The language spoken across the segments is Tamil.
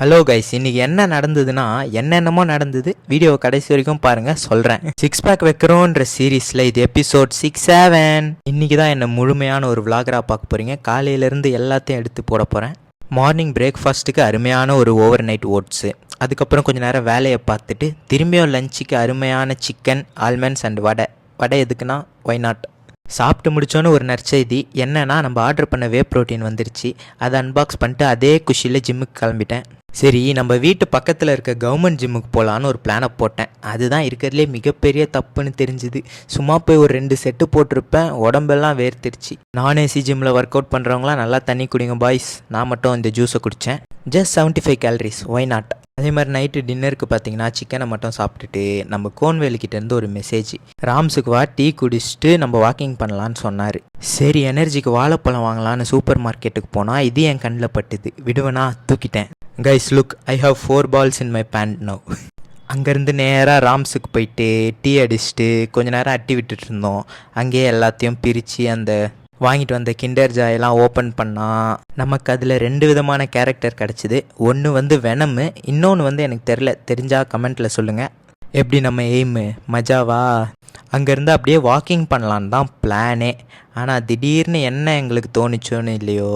ஹலோ கைஸ், இன்னைக்கு என்ன நடந்ததுன்னா என்னென்னமோ நடந்தது. வீடியோவை கடைசி வரைக்கும் பாருங்க, சொல்கிறேன். சிக்ஸ் பேக் வைக்கிறோன்ற சீரீஸில் இது எபிசோட் 67. இன்னைக்கு தான் என்ன முழுமையான ஒரு விளாகராக பார்க்க போகிறீங்க. காலையிலேருந்து எல்லாத்தையும் எடுத்து போட போகிறேன். மார்னிங் பிரேக்ஃபாஸ்ட்டுக்கு அருமையான ஒரு ஓவர் நைட் ஓட்ஸு, அதுக்கப்புறம் கொஞ்சம் நேரம் வேலையை பார்த்துட்டு திரும்பியும் லஞ்சுக்கு அருமையான சிக்கன், ஆல்மண்ட்ஸ் அண்ட் வடை எதுக்குன்னா ஒய் நாட். சாப்பிட்டு முடித்தோன்னு ஒரு நற்செய்தி என்னென்னா, நம்ம ஆர்டர் பண்ண வே ப்ரோட்டீன் வந்துருச்சு. அதை அன்பாக்ஸ் பண்ணிட்டு அதே குஷியில் ஜிம்முக்கு கிளம்பிட்டேன். சரி, நம்ம வீட்டு பக்கத்தில் இருக்க கவர்மெண்ட் ஜிம்முக்கு போகலான்னு ஒரு பிளானை போட்டேன். அதுதான் இருக்கிறதுலே மிகப்பெரிய தப்புன்னு தெரிஞ்சுது. சும்மா போய் ஒரு 2 செட்டு போட்டிருப்பேன், உடம்பெல்லாம் வேர்த்திருச்சு. நான் ஏசி ஜிம்மில் ஒர்க் அவுட் பண்ணுறவங்களாம் நல்லா தண்ணி குடிங்க பாய்ஸ். நான் மட்டும் இந்த ஜூஸை குடித்தேன். Just 75 calories, why not. அதே மாதிரி நைட்டு டின்னருக்கு பார்த்தீங்கன்னா சிக்கனை மட்டும் சாப்பிட்டுட்டு நம்ம கோன்வேலிக்கிட்டேருந்து ஒரு மெசேஜ். ராம்ஸுக்கு வா, டீ குடிச்சிட்டு நம்ம வாக்கிங் பண்ணலான்னு சொன்னார். சரி, எனர்ஜிக்கு வாழைப்பழம் வாங்கலான்னு சூப்பர் மார்க்கெட்டுக்கு போனால் இது என் கண்ணில் பட்டுது. விடுவேனா, தூக்கிட்டேன். Guys look, I have 4 balls in my pant now. அங்கேருந்து நேராக ராம்ஸுக்கு போயிட்டு டீ அடிச்சுட்டு கொஞ்ச நேரம் அட்டி விட்டுட்டு இருந்தோம். அங்கேயே எல்லாத்தையும் பிரித்து அந்த வாங்கிட்டு வந்த கிண்டர் ஜாயெல்லாம் ஓப்பன் பண்ணால் நமக்கு அதில் 2 விதமான கேரக்டர் கிடச்சிது. ஒன்று வந்து வெனமு, இன்னொன்று எனக்கு தெரிஞ்சால் கமெண்ட்டில் சொல்லுங்கள். எப்படி நம்ம எய்மு மஜாவா? அங்கேருந்து அப்படியே வாக்கிங் பண்ணலான்னு தான் பிளானே. ஆனால் திடீர்னு என்ன எங்களுக்கு தோணிச்சோன்னு இல்லையோ,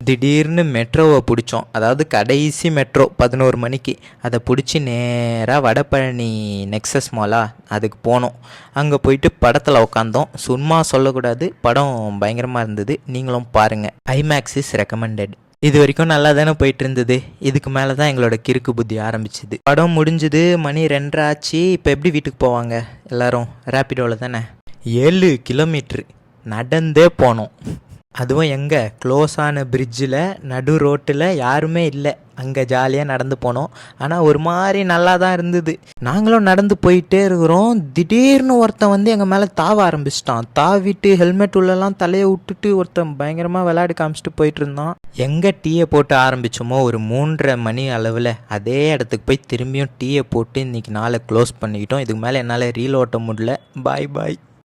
திடீர்னு மெட்ரோவை பிடிச்சோம். அதாவது கடைசி மெட்ரோ 11 மணிக்கு. அதை பிடிச்சி நேராக வடபழனி நெக்ஸஸ் மாலா அதுக்கு போனோம். அங்கே போயிட்டு படத்தில் உட்காந்தோம். சும்மா சொல்லக்கூடாது, படம் பயங்கரமாக இருந்தது. நீங்களும் பாருங்கள். IMAX is recommended. இது வரைக்கும் நல்லா தானே போயிட்டு இருந்தது. இதுக்கு மேலே தான் எங்களோட கிறுக்கு புத்தி ஆரம்பிச்சுது. படம் முடிஞ்சுது, மணி 2:30 ஆச்சு. இப்போ எப்படி வீட்டுக்கு போவாங்க எல்லாரும்? ரேப்பிடோவில் தானே. 7 கிலோமீட்ரு நடந்தே போனோம். அதுவும் எங்கே, க்ளோஸான பிரிட்ஜில் நடு ரோட்டில் யாருமே இல்லை. அங்கே ஜாலியாக நடந்து போனோம். ஆனால் ஒரு மாதிரி நல்லா தான் இருந்தது. நாங்களும் நடந்து போயிட்டே இருக்கிறோம். திடீர்னு ஒருத்தன் வந்து எங்கள் மேலே தாவ ஆரம்பிச்சிட்டான். தாவிட்டு ஹெல்மெட் உள்ளெல்லாம் தலையை விட்டுட்டு ஒருத்தன் பயங்கரமாக விளையாடி காமிச்சிட்டு போயிட்டு இருந்தான். எங்கே டீயை போட்டு ஆரம்பித்தோமோ ஒரு 3:30 மணி அளவில் அதே இடத்துக்கு போய் திரும்பியும் டீயை போட்டு இன்றைக்கி நாளை க்ளோஸ் பண்ணிக்கிட்டோம். இதுக்கு மேலே என்னால் ரீல் ஓட்ட முடியல. பாய் பாய்.